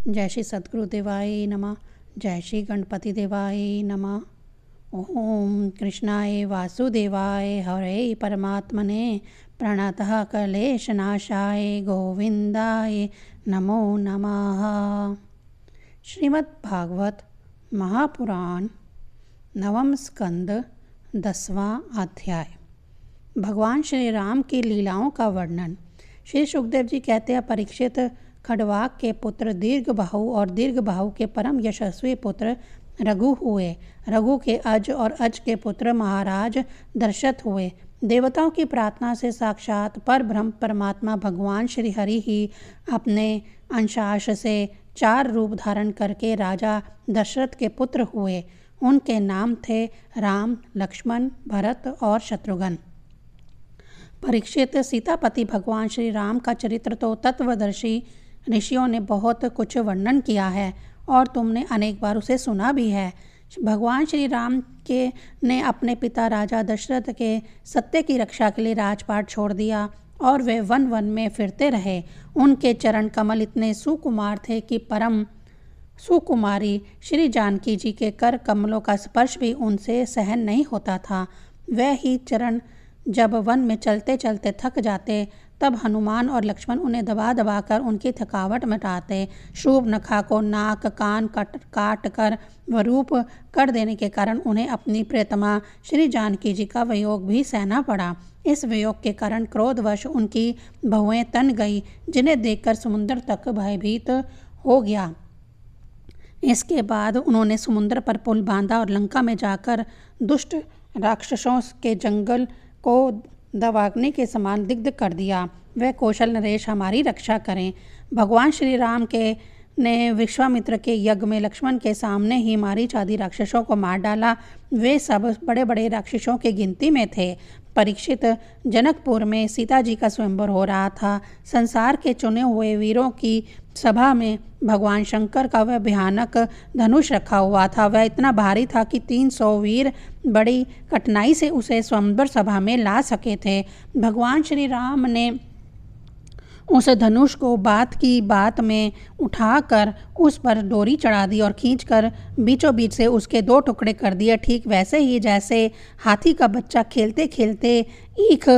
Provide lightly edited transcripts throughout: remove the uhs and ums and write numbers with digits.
जय श्री सद्गुरु देवाय नमः। जय श्री गणपति देवाय नमः। ओम कृष्णाय वासुदेवाय हरे परमात्मने प्रणतः क्लेशनाशाय गोविंदाय नमो नमः। श्रीमद् भागवत महापुराण नवम स्कंद 10वां अध्याय। भगवान श्री राम की लीलाओं का वर्णन। श्री सुखदेव जी कहते हैं, परीक्षित खड़वाक के पुत्र दीर्घबाहु और दीर्घबाहु के परम यशस्वी पुत्र रघु हुए। रघु के अज और अज के पुत्र महाराज दशरथ हुए। देवताओं की प्रार्थना से साक्षात परब्रह्म परमात्मा भगवान श्री हरि ही अपने अंशांश से 4 रूप धारण करके राजा दशरथ के पुत्र हुए। उनके नाम थे राम, लक्ष्मण, भरत और शत्रुघ्न। परीक्षित, सीतापति भगवान श्री राम का चरित्र तो तत्वदर्शी ऋषियों ने बहुत कुछ वर्णन किया है और तुमने अनेक बार उसे सुना भी है। भगवान श्री राम ने अपने पिता राजा दशरथ के सत्य की रक्षा के लिए राजपाट छोड़ दिया और वे वन वन में फिरते रहे। उनके चरण कमल इतने सुकुमार थे कि परम सुकुमारी श्री जानकी जी के कर कमलों का स्पर्श भी उनसे सहन नहीं होता था। वह ही चरण जब वन में चलते चलते थक जाते तब हनुमान और लक्ष्मण उन्हें दबा दबा कर उनकी थकावट मिटाते। शुभ नखा को नाक कान काट कर वरूप कर देने के कारण उन्हें अपनी प्रियतमा श्री जानकी जी का वियोग भी सहना पड़ा। इस वियोग के कारण क्रोधवश उनकी बहुएं तन गई, जिन्हें देखकर समुद्र तक भयभीत हो गया। इसके बाद उन्होंने समुद्र पर पुल बांधा और लंका में जाकर दुष्ट राक्षसों के जंगल को दवाग्नि के समान दिग्ध कर दिया। वह कौशल नरेश हमारी रक्षा करें। भगवान श्री राम ने विश्वामित्र के यज्ञ में लक्ष्मण के सामने ही मारीच आदि राक्षसों को मार डाला। वे सब बड़े बड़े राक्षसों की गिनती में थे। परीक्षित, जनकपुर में सीता जी का स्वयंवर हो रहा था। संसार के चुने हुए वीरों की सभा में भगवान शंकर का वह भयानक धनुष रखा हुआ था। वह इतना भारी था कि 300 वीर बड़ी कठिनाई से उसे स्वयंवर सभा में ला सके थे। भगवान श्री राम ने उस धनुष को बात की बात में उठाकर उस पर डोरी चढ़ा दी और खींचकर बीचों बीच से उसके 2 टुकड़े कर दिए। ठीक वैसे ही जैसे हाथी का बच्चा खेलते खेलते ईख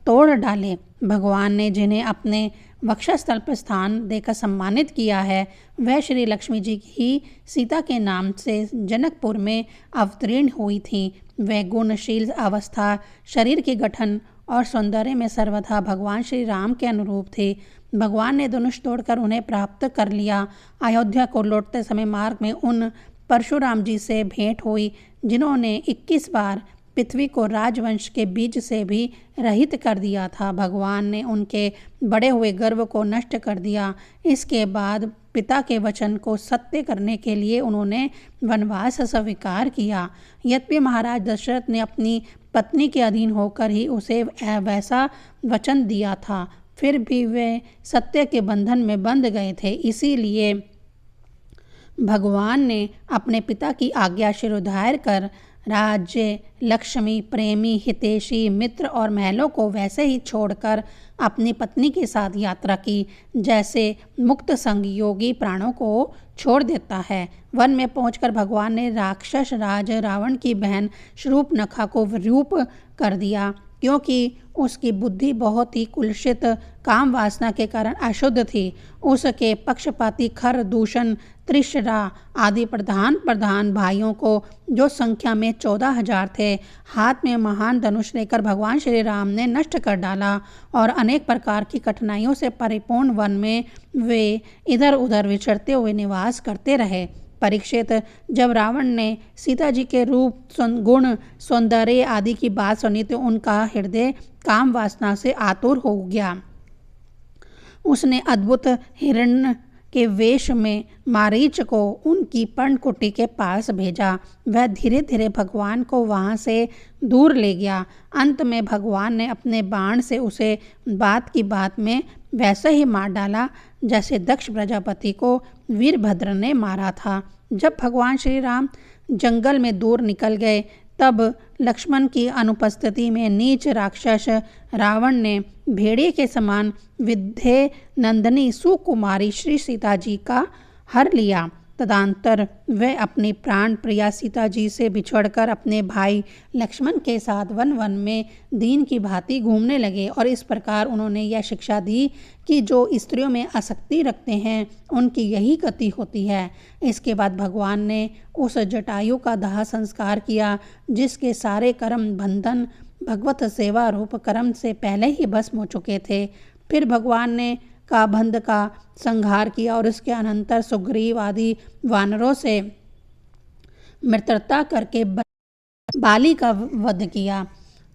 तोड़ डाले। भगवान ने जिन्हें अपने वक्षस्थल पर स्थान देकर सम्मानित किया है, वह श्री लक्ष्मी जी ही सीता के नाम से जनकपुर में अवतीर्ण हुई थी। वह गुणशील अवस्था, शरीर के गठन और सौंदर्य में सर्वथा भगवान श्री राम के अनुरूप थे। भगवान ने धनुष तोड़कर उन्हें प्राप्त कर लिया। अयोध्या को लौटते समय मार्ग में उन परशुराम जी से भेंट हुई, जिन्होंने 21 बार पृथ्वी को राजवंश के बीज से भी रहित कर दिया था। भगवान ने उनके बढ़े हुए गर्व को नष्ट कर दिया। इसके बाद पिता के वचन को सत्य करने के लिए उन्होंने वनवास स्वीकार किया। यद्यपि महाराज दशरथ ने अपनी पत्नी के अधीन होकर ही उसे वैसा वचन दिया था, फिर भी वे सत्य के बंधन में बंध गए थे। इसीलिए भगवान ने अपने पिता की आज्ञा शिरोधार्य कर राज्य, लक्ष्मी, प्रेमी, हितैषी, मित्र और महलों को वैसे ही छोड़कर अपनी पत्नी के साथ यात्रा की, जैसे मुक्त संग योगी प्राणों को छोड़ देता है। वन में पहुंचकर भगवान ने राक्षस राज रावण की बहन शूर्पणखा को विरूप कर दिया, क्योंकि उसकी बुद्धि बहुत ही कुलुषित काम वासना के कारण अशुद्ध थी। उसके पक्षपाती खर, दूषण, त्रिशरा आदि प्रधान भाइयों को, जो संख्या में 14,000 थे, हाथ में महान धनुष लेकर भगवान श्री राम ने नष्ट कर डाला और अनेक प्रकार की कठिनाइयों से परिपूर्ण वन में वे इधर उधर विचरते हुए निवास करते रहे। परीक्षित, जब रावण ने सीता जी के रूप, गुण, सौंदर्य आदि की बात सुनी तो उनका हृदय काम वासना से आतुर हो गया। उसने अद्भुत हिरण्य के वेश में मारीच को उनकी पर्णकुटी के पास भेजा। वह धीरे धीरे भगवान को वहां से दूर ले गया। अंत में भगवान ने अपने बाण से उसे बात की बात में वैसे ही मार डाला जैसे दक्ष प्रजापति को वीरभद्र ने मारा था। जब भगवान श्री राम जंगल में दूर निकल गए तब लक्ष्मण की अनुपस्थिति में नीच राक्षस रावण ने भेड़िए के समान विद्ये नंदनी सुकुमारी श्री सीता जी का हर लिया। तदंतर वे अपनी प्राण प्रिया सीता जी से बिछड़कर अपने भाई लक्ष्मण के साथ वन वन में दीन की भांति घूमने लगे और इस प्रकार उन्होंने यह शिक्षा दी कि जो स्त्रियों में आसक्ति रखते हैं उनकी यही गति होती है। इसके बाद भगवान ने उस जटायु का दाह संस्कार किया जिसके सारे कर्म बंधन भगवत सेवा रूप कर्म से पहले ही भस्म हो चुके थे। फिर भगवान ने काबंध का संहार किया और इसके अनंतर सुग्रीव आदि वानरों से मित्रता करके बाली का वध किया।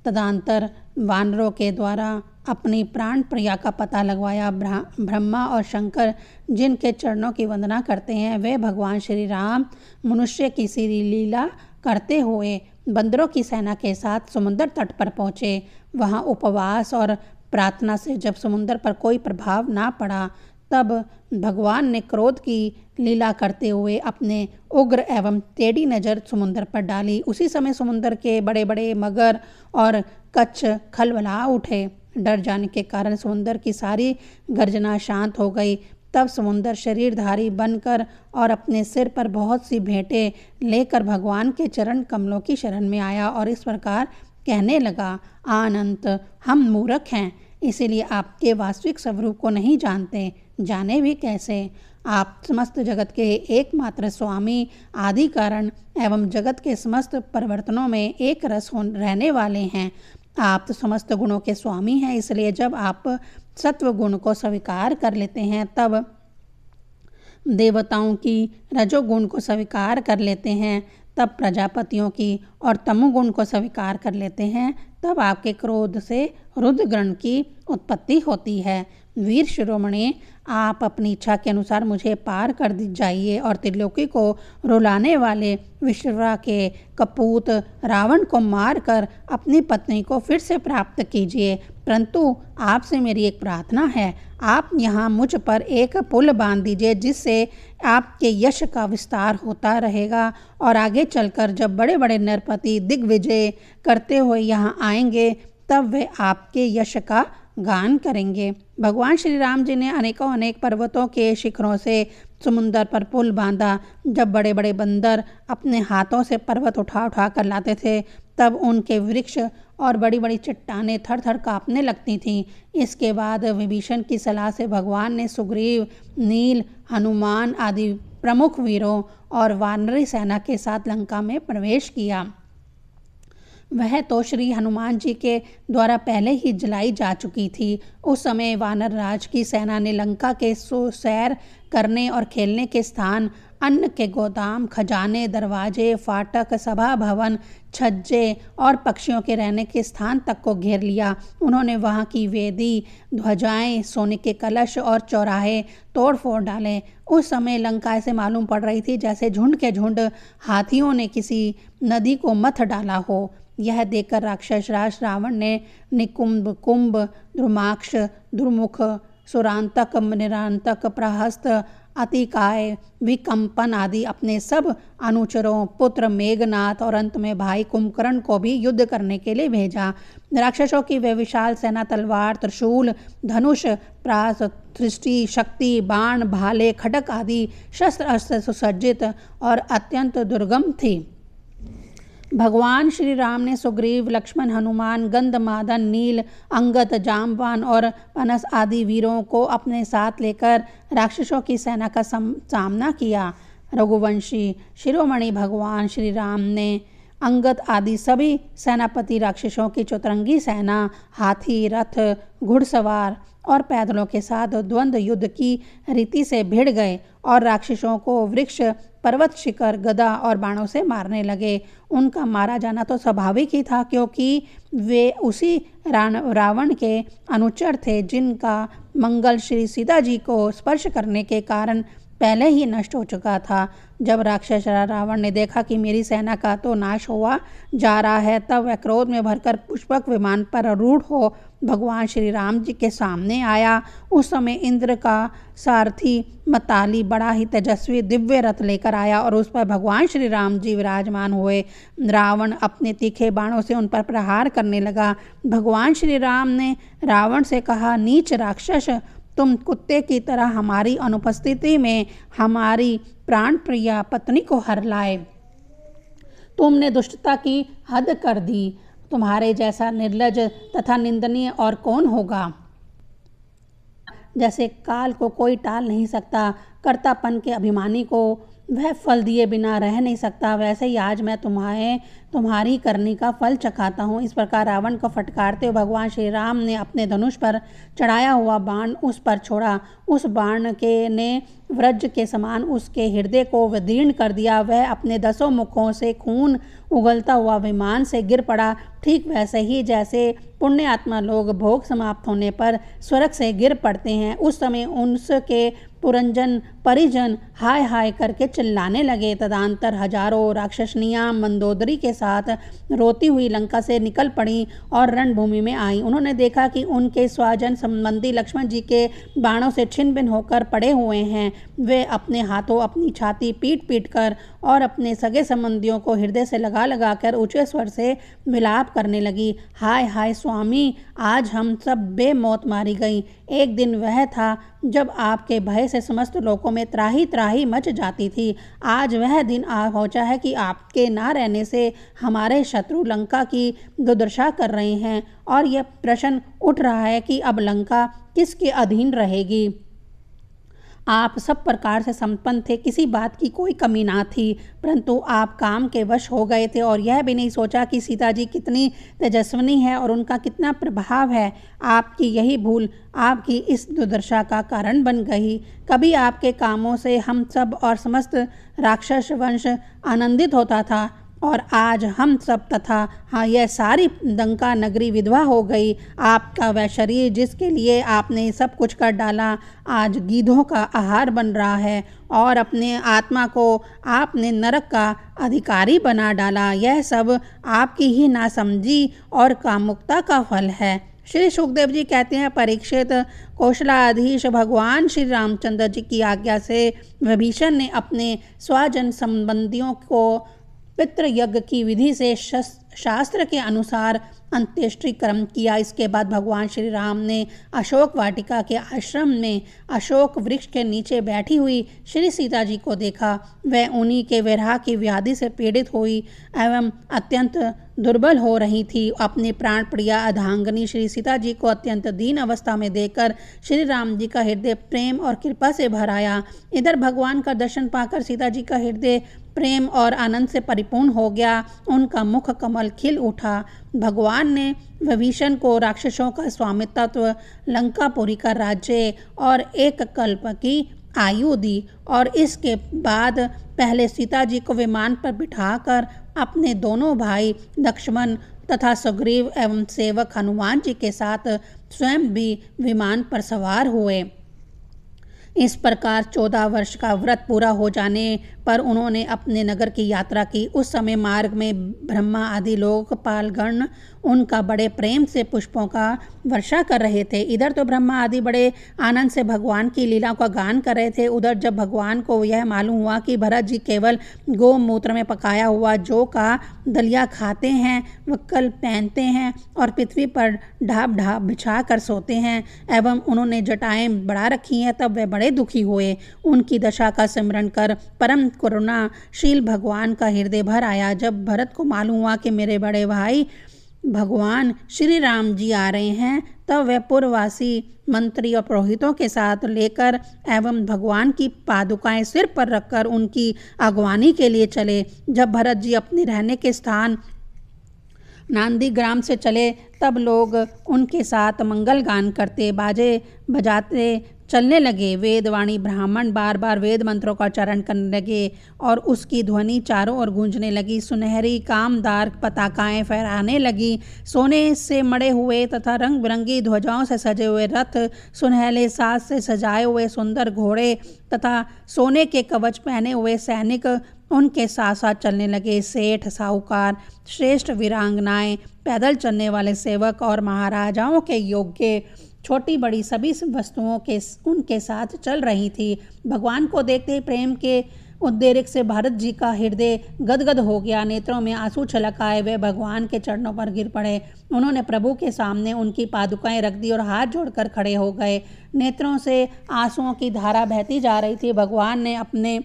तदंतर वानरों के द्वारा अपनी प्राण प्रिया का पता लगवाया। ब्रह्मा और शंकर जिनके चरणों की वंदना करते हैं वे भगवान श्री राम मनुष्य की सी लीला करते हुए बंदरों की सेना के साथ समुद्र तट पर पहुँचे। वहाँ उपवास और प्रार्थना से जब समुद्र पर कोई प्रभाव ना पड़ा तब भगवान ने क्रोध की लीला करते हुए अपने उग्र एवं टेढ़ी नज़र समुद्र पर डाली। उसी समय समुद्र के बड़े बड़े मगर और कच्छ खलबला उठे। डर जाने के कारण समुद्र की सारी गर्जना शांत हो गई। तब समुद्र शरीरधारी बनकर और अपने सिर पर बहुत सी भेंटें लेकर भगवान के चरण कमलों की शरण में आया और इस प्रकार कहने लगा, अनंत हम मूर्ख हैं, इसीलिए आपके वास्तविक स्वरूप को नहीं जानते। जाने भी कैसे? आप समस्त जगत के एकमात्र स्वामी, आदि कारण एवं जगत के समस्त परिवर्तनों में एक रस रहने वाले हैं। आप तो समस्त गुणों के स्वामी हैं, इसलिए जब आप सत्व गुण को स्वीकार कर लेते हैं तब देवताओं की रजोगुण को स्वीकार कर लेते हैं, तब प्रजापतियों की और तमोगुण को स्वीकार कर लेते हैं, तब आपके क्रोध से रुद्रगण की उत्पत्ति होती है। वीर शिरोमणि, आप अपनी इच्छा के अनुसार मुझे पार कर जाइए और त्रिलोकी को रुलाने वाले विश्वा के कपूत रावण को मारकर अपनी पत्नी को फिर से प्राप्त कीजिए। परंतु आपसे मेरी एक प्रार्थना है, आप यहाँ मुझ पर एक पुल बांध दीजिए जिससे आपके यश का विस्तार होता रहेगा और आगे चलकर जब बड़े बड़े नरपति दिग्विजय करते हुए यहाँ आएंगे तब वे आपके यश का गान करेंगे। भगवान श्री राम जी ने अनेकों अनेक पर्वतों के शिखरों से समुद्र पर पुल बांधा। जब बड़े बड़े बंदर अपने हाथों से पर्वत उठा उठा कर लाते थे तब उनके वृक्ष और बड़ी बड़ी चट्टानें थर थर काँपने लगती थीं। इसके बाद विभीषण की सलाह से भगवान ने सुग्रीव, नील, हनुमान आदि प्रमुख वीरों और वानरी सेना के साथ लंका में प्रवेश किया। वह तो श्री हनुमान जी के द्वारा पहले ही जलाई जा चुकी थी। उस समय वानर राज की सेना ने लंका के सैर करने और खेलने के स्थान, अन्न के गोदाम, खजाने, दरवाजे, फाटक, सभा भवन, छज्जे और पक्षियों के रहने के स्थान तक को घेर लिया। उन्होंने वहाँ की वेदी, ध्वजाएं, सोने के कलश और चौराहे तोड़ फोड़ डाले। उस समय लंका ऐसे मालूम पड़ रही थी जैसे झुंड के झुंड हाथियों ने किसी नदी को मथ डाला हो। यह देखकर राक्षस राज रावण ने निकुंभ, कुंभ, द्रुमाक्ष, दुर्मुख, सुरांतक, निरांतक, प्रहस्त, अतिकाय, विकंपन आदि अपने सब अनुचरों, पुत्र मेघनाथ और अंत में भाई कुंभकर्ण को भी युद्ध करने के लिए भेजा। राक्षसों की वे विशाल सेना तलवार, त्रिशूल, धनुष, प्रास, दृष्टि, शक्ति, बाण, भाले, खड्ग आदि शस्त्र अस्त्र सुसज्जित और अत्यंत दुर्गम थी। भगवान श्री राम ने सुग्रीव, लक्ष्मण, हनुमान, गंधमादन, नील, अंगद, जाम्बवान और पनस आदि वीरों को अपने साथ लेकर राक्षसों की सेना का सामना किया। रघुवंशी शिरोमणि भगवान श्री राम ने अंगद आदि सभी सेनापति राक्षसों की चौतरंगी सेना, हाथी, रथ, घुड़सवार और पैदलों के साथ द्वंद्व युद्ध की रीति से भिड़ गए और राक्षसों को वृक्ष, पर्वत, शिखर, गदा और बाणों से मारने लगे। उनका मारा जाना तो स्वाभाविक ही था क्योंकि वे उसी रावण के अनुचर थे जिनका मंगल श्री सीता जी को स्पर्श करने के कारण पहले ही नष्ट हो चुका था। जब राक्षस रावण ने देखा कि मेरी सेना का तो नाश हुआ जा रहा है तब वह क्रोध में भरकर पुष्पक विमान पर आरूढ़ हो भगवान श्री राम जी के सामने आया। उस समय इंद्र का सारथी मताली बड़ा ही तेजस्वी दिव्य रथ लेकर आया और उस पर भगवान श्री राम जी विराजमान हुए। रावण अपने तीखे बाणों से उन पर प्रहार करने लगा। भगवान श्री राम ने रावण से कहा, नीच राक्षस, तुम कुत्ते की तरह हमारी अनुपस्थिति में हमारी प्राण प्रिया पत्नी को हर लाए। तुमने दुष्टता की हद कर दी। तुम्हारे जैसा निर्लज तथा निंदनीय और कौन होगा। जैसे काल को कोई टाल नहीं सकता, कर्तापन के अभिमानी को वह फल दिए बिना रह नहीं सकता, वैसे ही आज मैं तुम्हारी करनी का फल चखाता हूँ। इस प्रकार रावण को फटकारते हुए भगवान श्री राम ने अपने धनुष पर चढ़ाया हुआ बाण उस पर छोड़ा। उस बाण ने वज्र के समान उसके हृदय को विदीर्ण कर दिया। वह अपने 10 मुखों से खून उगलता हुआ विमान से गिर पड़ा। ठीक वैसे ही जैसे पुण्य आत्मा लोग भोग समाप्त होने पर स्वर्ग से गिर पड़ते हैं, उस समय उनके पुरंजन परिजन हाय हाय करके चिल्लाने लगे। तदंतर हजारों राक्षसनियां मंदोदरी के साथ रोती हुई लंका से निकल पड़ी और रणभूमि में आई। उन्होंने देखा कि उनके स्वजन संबंधी लक्ष्मण जी के बाणों से छिन्न भिन्न होकर पड़े हुए हैं। वे अपने हाथों अपनी छाती पीट पीट कर और अपने सगे संबंधियों को हृदय से लगा लगा कर ऊंचे स्वर से विलाप करने लगी। हाय हाय स्वामी, आज हम सब बेमौत मारी गई। एक दिन वह था जब आपके भय से समस्त लोकों में त्राही त्राही मच जाती थी। आज वह दिन आ पहुंचा है कि आपके ना रहने से हमारे शत्रु लंका की दुर्दशा कर रहे हैं और यह प्रश्न उठ रहा है कि अब लंका किसके अधीन रहेगी। आप सब प्रकार से संपन्न थे, किसी बात की कोई कमी ना थी, परंतु आप काम के वश हो गए थे और यह भी नहीं सोचा कि सीता जी कितनी तेजस्विनी है और उनका कितना प्रभाव है। आपकी यही भूल आपकी इस दुर्दशा का कारण बन गई। कभी आपके कामों से हम सब और समस्त राक्षस वंश आनंदित होता था और आज हम सब तथा यह सारी लंका नगरी विधवा हो गई। आपका वह शरीर जिसके लिए आपने सब कुछ कर डाला, आज गीधों का आहार बन रहा है और अपने आत्मा को आपने नरक का अधिकारी बना डाला। यह सब आपकी ही नासमझी और कामुकता का फल है। श्री सुखदेव जी कहते हैं, परीक्षित, कौशलाधीश भगवान श्री रामचंद्र जी की आज्ञा से विभीषण ने अपने स्वजन संबंधियों को पितृयज्ञ की विधि से शास्त्र के अनुसार अंत्येष्टि कर्म किया। इसके बाद भगवान श्री राम ने अशोक वाटिका के आश्रम में अशोक वृक्ष के नीचे बैठी हुई श्री सीता जी को देखा। वह उन्हीं के विरह की व्याधि से पीड़ित हुई एवं अत्यंत दुर्बल हो रही थी। अपने प्राण प्रिया अर्धांगिनी श्री सीता जी को अत्यंत दीन अवस्था में देखकर श्री राम जी का हृदय प्रेम और कृपा से भर आया। इधर भगवान का दर्शन पाकर सीता जी का हृदय प्रेम और आनंद से परिपूर्ण हो गया। उनका मुख कमल खिल उठा। भगवान ने विभीषण को राक्षसों का स्वामित्व, लंकापुरी का राज्य और एक कल्प की आयु दी और इसके बाद पहले सीता जी को विमान पर बिठाकर अपने दोनों भाई लक्ष्मण तथा सुग्रीव एवं सेवक हनुमान जी के साथ स्वयं भी विमान पर सवार हुए। इस प्रकार 14 वर्ष का व्रत पूरा हो जाने पर उन्होंने अपने नगर की यात्रा की। उस समय मार्ग में ब्रह्मा आदि लोकपालगण उनका बड़े प्रेम से पुष्पों का वर्षा कर रहे थे। इधर तो ब्रह्मा आदि बड़े आनंद से भगवान की लीला का गान कर रहे थे। उधर जब भगवान को यह मालूम हुआ कि भरत जी केवल गोमूत्र में पकाया हुआ जौ का दलिया खाते हैं, वक्कल पहनते हैं और पृथ्वी पर ढाब ढाब बिछा कर सोते हैं एवं उन्होंने जटाएं बढ़ा रखी हैं, तब वे बड़े दुखी हुए। उनकी दशा का स्मरण कर परम करुणाशील भगवान का हृदय भर आया। जब भरत को मालूम हुआ कि मेरे बड़े भाई भगवान श्री राम जी आ रहे हैं, तब वह पूर्ववासी मंत्री और पुरोहितों के साथ लेकर एवं भगवान की पादुकाएं सिर पर रखकर उनकी अगवानी के लिए चले। जब भरत जी अपने रहने के स्थान नंदीग्राम से चले, तब लोग उनके साथ मंगल गान करते, बाजे बजाते चलने लगे। वेदवाणी ब्राह्मण बार बार वेद मंत्रों का उच्चारण करने लगे और उसकी ध्वनि चारों ओर गूंजने लगी। सुनहरी कामदार पताकाएं फहराने लगी। सोने से मढ़े हुए तथा रंग बिरंगी ध्वजाओं से सजे हुए रथ, सुनहले साज से सजाए हुए सुंदर घोड़े तथा सोने के कवच पहने हुए सैनिक उनके साथ साथ चलने लगे। सेठ, साहूकार, श्रेष्ठ वीरांगनाएं, पैदल चलने वाले सेवक और महाराजाओं के योग्य छोटी बड़ी सभी वस्तुओं के उनके साथ चल रही थी। भगवान को देखते ही प्रेम के उद्रेक से भरत जी का हृदय गदगद हो गया, नेत्रों में आंसू छलक आए। वे भगवान के चरणों पर गिर पड़े। उन्होंने प्रभु के सामने उनकी पादुकाएं रख दी और हाथ जोड़कर खड़े हो गए। नेत्रों से आंसुओं की धारा बहती जा रही थी। भगवान ने अपने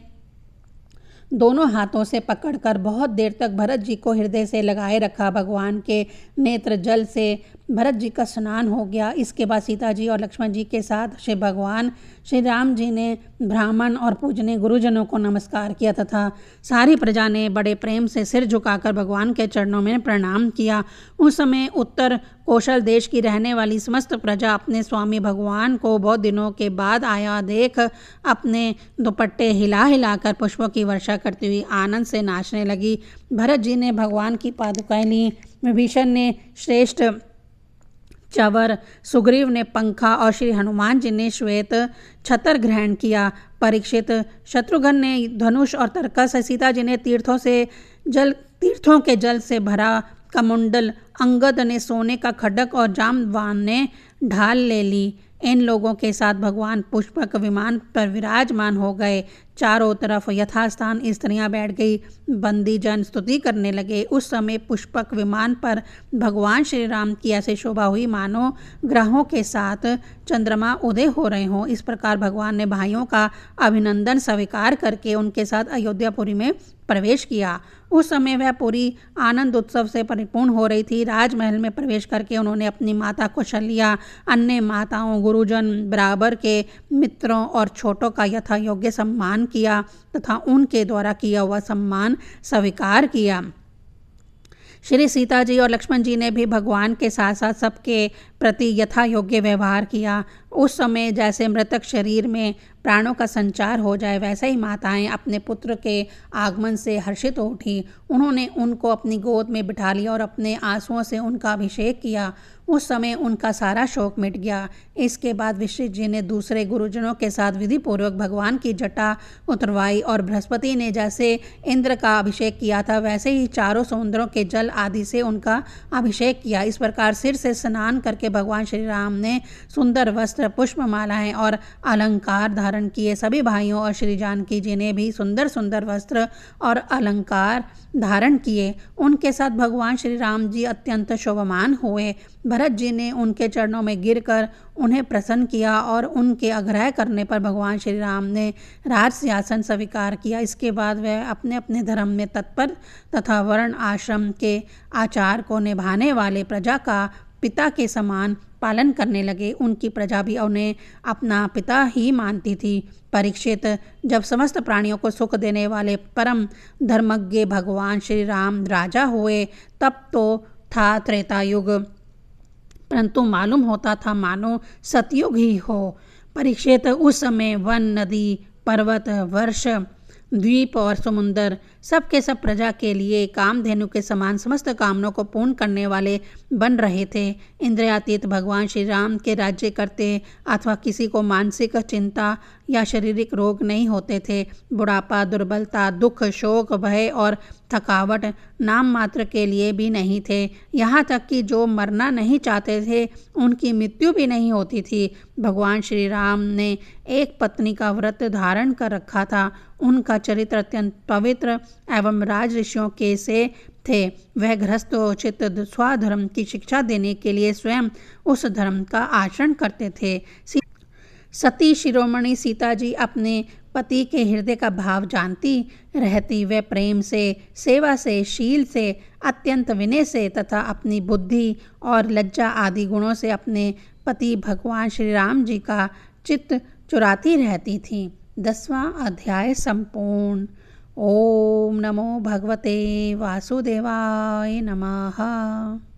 दोनों हाथों से पकड़कर बहुत देर तक भरत जी को हृदय से लगाए रखा। भगवान के नेत्र जल से भरत जी का स्नान हो गया। इसके बाद सीता जी और लक्ष्मण जी के साथ श्री भगवान श्री राम जी ने ब्राह्मण और पूजने गुरुजनों को नमस्कार किया तथा सारी प्रजा ने बड़े प्रेम से सिर झुकाकर भगवान के चरणों में प्रणाम किया। उस समय उत्तर कौशल देश की रहने वाली समस्त प्रजा अपने स्वामी भगवान को बहुत दिनों के बाद आया देख अपने दुपट्टे हिला हिलाकर पुष्पों की वर्षा करती हुई आनंद से नाचने लगी। भरत जी ने भगवान की पादुकाएं लीं, विभीषण ने श्रेष्ठ चवर, सुग्रीव ने पंखा और श्री हनुमान जी ने श्वेत छतर ग्रहण किया। परीक्षित शत्रुघ्न ने धनुष और तरकस, सीता जी ने तीर्थों के जल से भरा कमंडल, अंगद ने सोने का खड्ग और जाम्बवान ने ढाल ले ली। इन लोगों के साथ भगवान पुष्पक विमान पर विराजमान हो गए। चारों तरफ यथास्थान स्त्रियां बैठ गई, बंदी जन स्तुति करने लगे। उस समय पुष्पक विमान पर भगवान श्री राम की ऐसी शोभा हुई मानो ग्रहों के साथ चंद्रमा उदय हो रहे हों। इस प्रकार भगवान ने भाइयों का अभिनंदन स्वीकार करके उनके साथ अयोध्यापुरी में प्रवेश किया। उस समय वह पूरी आनंद उत्सव से परिपूर्ण हो रही थी। राजमहल में प्रवेश करके उन्होंने अपनी माता कौशल्या, अन्य माताओं, गुरुजन, बराबर के मित्रों और छोटों का यथा योग्य सम्मान किया तथा उनके द्वारा किया हुआ सम्मान स्वीकार किया। श्री सीता जी और लक्ष्मण जी ने भी भगवान के साथ साथ सबके प्रति यथा योग्य व्यवहार किया। उस समय जैसे मृतक शरीर में प्राणों का संचार हो जाए, वैसे ही माताएं अपने पुत्र के आगमन से हर्षित हो उठी। उन्होंने उनको अपनी गोद में बिठा लिया और अपने आंसुओं से उनका अभिषेक किया। उस समय उनका सारा शोक मिट गया। इसके बाद वशिष्ठ जी ने दूसरे गुरुजनों के साथ विधि पूर्वक भगवान की जटा उतरवाई और बृहस्पति ने जैसे इंद्र का अभिषेक किया था, वैसे ही चारों समुद्रों के जल आदि से उनका अभिषेक किया। इस प्रकार सिर से स्नान करके भगवान श्री राम ने सुंदर वस्त्र, पुष्पमालाएं और अलंकार धारण किए। सभी भाइयों और श्री जानकी जी ने भी सुंदर सुंदर वस्त्र और अलंकार धारण किए। उनके साथ भगवान श्री राम जी अत्यंत शोभमान हुए। भरत जी ने उनके चरणों में गिरकर उन्हें प्रसन्न किया और उनके आग्रह करने पर भगवान श्री राम ने राज सिंहासन स्वीकार किया। इसके बाद वह अपने अपने धर्म में तत्पर तथा वर्ण आश्रम के आचार को निभाने वाले प्रजा का पिता के समान पालन करने लगे। उनकी प्रजा भी उन्हें अपना पिता ही मानती थी। परीक्षित, जब समस्त प्राणियों को सुख देने वाले परम धर्मज्ञ भगवान श्री राम राजा हुए, तब तो था त्रेता युग, परंतु मालूम होता था मानो सतयुग ही हो। परीक्षित, उस समय वन, नदी, पर्वत, वर्ष, द्वीप और समुंदर सबके सब प्रजा के लिए कामधेनु के समान समस्त कामनों को पूर्ण करने वाले बन रहे थे। इंद्रियातीत भगवान श्री राम के राज्य करते अथवा किसी को मानसिक चिंता या शारीरिक रोग नहीं होते थे। बुढ़ापा, दुर्बलता, दुख, शोक, भय और थकावट नाम मात्र के लिए भी नहीं थे। यहाँ तक कि जो मरना नहीं चाहते थे उनकी मृत्यु भी नहीं होती थी। भगवान श्री राम ने एक पत्नी का व्रत धारण कर रखा था। उनका चरित्र अत्यंत पवित्र एवं राज ऋषियों के से थे। वह गृहस्थोचित स्वधर्म की शिक्षा देने के लिए स्वयं उस धर्म का आचरण करते थे। सती शिरोमणि सीता जी अपने पति के हृदय का भाव जानती रहती। वह प्रेम से, सेवा से, शील से, अत्यंत विनय से तथा अपनी बुद्धि और लज्जा आदि गुणों से अपने पति भगवान श्री राम जी का चित्त चुराती रहती थी। 10वां अध्याय संपूर्ण। ओम नमो भगवते वासुदेवाय नमः।